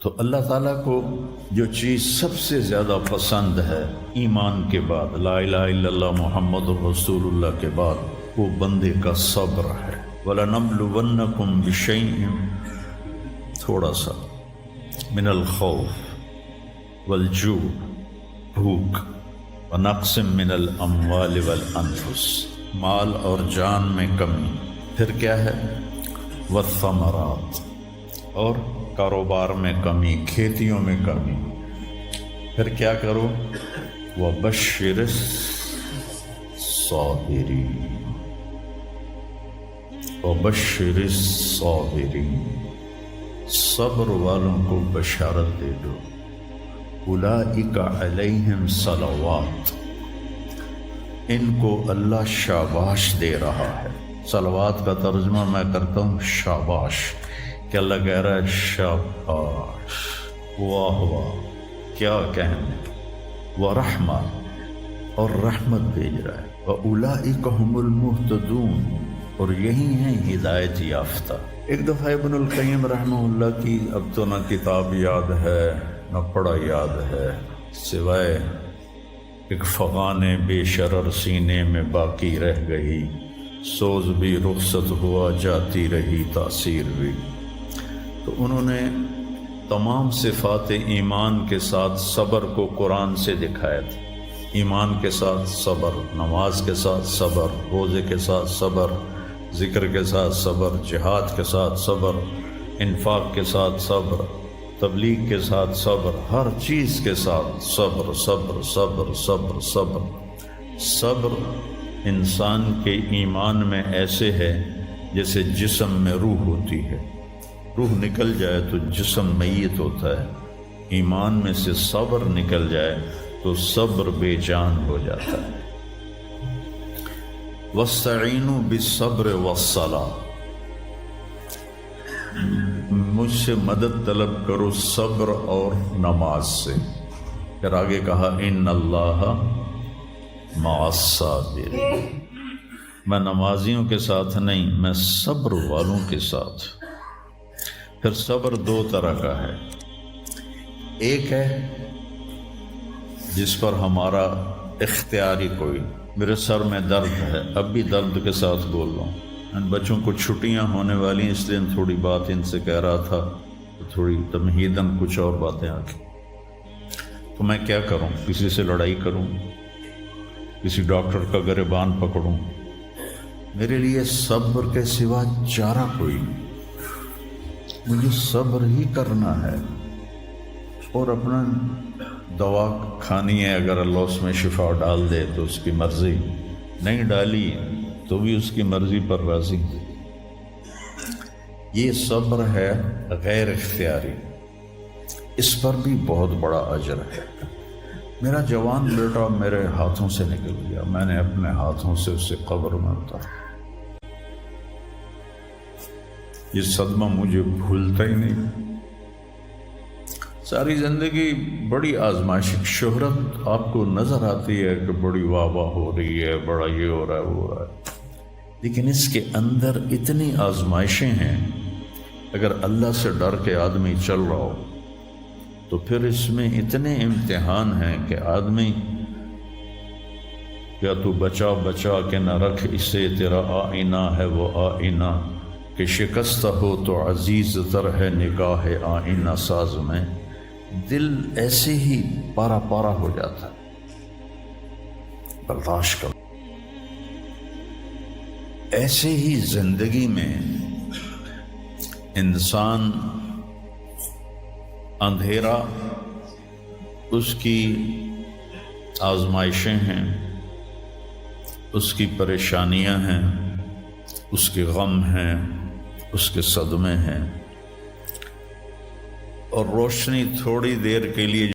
تو اللہ تعالیٰ کو جو چیز سب سے زیادہ پسند ہے ایمان کے بعد، لا الہ الا اللہ محمد رسول اللہ کے بعد، وہ بندے کا صبر ہے۔ وَلَنَبْلُوَنَّكُمْ بِشَيْءٍ، تھوڑا سا، من الخوف والجوع، بھوک، ونقص من الاموال والانفس، مال اور جان میں کمی، پھر کیا ہے، والثمرات، اور کاروبار میں کمی، کھیتیوں میں کمی، پھر کیا کرو، وَبَشِّرِ الصَّابِرِينَ، وَبَشِّرِ الصَّابِرِينَ، صبر والوں کو بشارت دے دو، اولئک علیہم صلوات، ان کو اللہ شاباش دے رہا ہے۔ صلوات کا ترجمہ میں کرتا ہوں شاباش، کہ اللہ کہہ رہا ہے شاباش، واہ واہ، کیا کہنے، ورحمہ، اور رحمت بھیج رہا ہے، وَأُولَئِكَ هُمُ الْمُهْتَدُونَ، اور یہی ہیں ہدایت یافتہ۔ ایک دفعہ ابن القیم رحمہ اللہ کی اب تو نہ کتاب یاد ہے نہ پڑھا یاد ہے، سوائے ایک فغان بے شرر سینے میں باقی رہ گئی، سوز بھی رخصت ہوا جاتی رہی تاثیر بھی۔ تو انہوں نے تمام صفات ایمان کے ساتھ صبر کو قرآن سے دکھایا تھا۔ ایمان کے ساتھ صبر، نماز کے ساتھ صبر، روزے کے ساتھ صبر، ذکر کے ساتھ صبر، جہاد کے ساتھ صبر، انفاق کے ساتھ صبر، تبلیغ کے ساتھ صبر، ہر چیز کے ساتھ صبر صبر صبر صبر صبر۔ صبر انسان کے ایمان میں ایسے ہے جیسے جسم میں روح ہوتی ہے، روح نکل جائے تو جسم میت ہوتا ہے، ایمان میں سے صبر نکل جائے تو صبر بے جان ہو جاتا ہے۔ وَاسْتَعِینُوا بِالصَّبْرِ وَالصَّلَاةِ، مجھ سے مدد طلب کرو صبر اور نماز سے۔ پھر آگے کہا ان اللہ مع الصابرین، میں نمازیوں کے ساتھ نہیں، میں صبر والوں کے ساتھ۔ پھر صبر دو طرح کا ہے، ایک ہے جس پر ہمارا اختیاری کوئی، میرے سر میں درد ہے، اب بھی درد کے ساتھ بول رہا ہوں، ان بچوں کو چھٹیاں ہونے والی ہیں، اس لیے تھوڑی بات ان سے کہہ رہا تھا، تھوڑی تمہیداً کچھ اور باتیں آ گئی۔ تو میں کیا کروں، کسی سے لڑائی کروں، کسی ڈاکٹر کا گریبان پکڑوں؟ میرے لیے صبر کے سوا چارہ کوئی نہیں، مجھے صبر ہی کرنا ہے، اور اپنا دوا کھانی ہے، اگر اللہ اس میں شفا ڈال دے تو اس کی مرضی، نہیں ڈالی تو بھی اس کی مرضی پر راضی۔ یہ صبر ہے غیر اختیاری، اس پر بھی بہت بڑا اجر ہے۔ میرا جوان بیٹا میرے ہاتھوں سے نکل گیا، میں نے اپنے ہاتھوں سے اسے قبر میں اتارا، یہ صدمہ مجھے بھولتا ہی نہیں۔ ساری زندگی بڑی آزمائش، شہرت آپ کو نظر آتی ہے کہ بڑی واہ واہ ہو رہی ہے، بڑا یہ ہو رہا ہے وہ ہو رہا ہے، لیکن اس کے اندر اتنی آزمائشیں ہیں، اگر اللہ سے ڈر کے آدمی چل رہا ہو تو پھر اس میں اتنے امتحان ہیں کہ آدمی یا تو بچا بچا کے نہ رکھ اسے، تیرا آئینہ ہے وہ آئینہ، کہ شکستہ ہو تو عزیز تر ہے نگاہ آئینہ ساز میں۔ دل ایسے ہی پارا پارا ہو جاتا ہے، برداشت کرو۔ ایسے ہی زندگی میں انسان اندھیرا اس کی آزمائشیں ہیں، اس کی پریشانیاں ہیں، اس کے غم ہیں، اس کے صدمے ہیں، اور روشنی تھوڑی دیر کے لیے